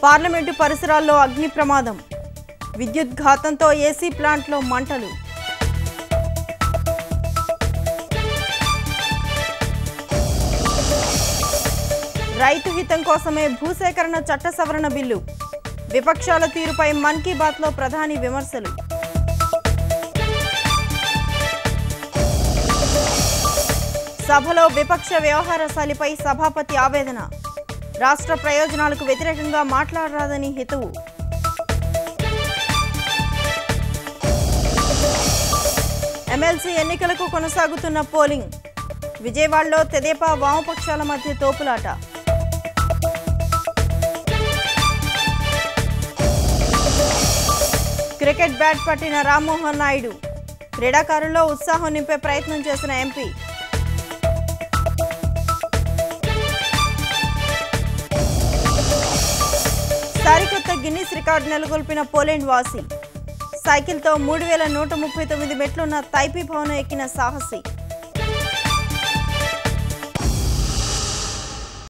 Parliament పరిసరాల్లో అగ్ని ప్రమాదం. విద్యుత్ ఘాతంతో ఏసీ ప్లాంట్లో మంటలు. రైతు హితం కోసమే భూసేకరణ చట్ట సవరణ బిల్లు. విపక్షాల తీరుపై మన్ కీ బాత్లో ప్రధాని విమర్శలు. సభలో విపక్ష వ్యవహార శైలిపై సభాపతి ఆవేదన. రాష్ట్ర ప్రయోజనాలకు వ్యతిరేకంగా మాట్లాడరాదని హితవు. ఎమ్మెల్సీ ఎన్నికలకు కొనసాగుతున్న పోలింగ్. విజయవాడలో తెదేపా వామపక్షాల మధ్య తోపులాట. క్రికెట్ బ్యాట్ పట్టిన రామ్మోహన్ నాయుడు. క్రీడాకారుల్లో ఉత్సాహం నింపే ప్రయత్నం చేసిన ఎంపీ. సరికొత్త గిన్నిస్ రికార్డు నెలకొల్పిన పోలాండ్ వాసి. సైకిల్తో 3139 మెట్లున్న తైపీ భవనం ఎక్కిన సాహసి.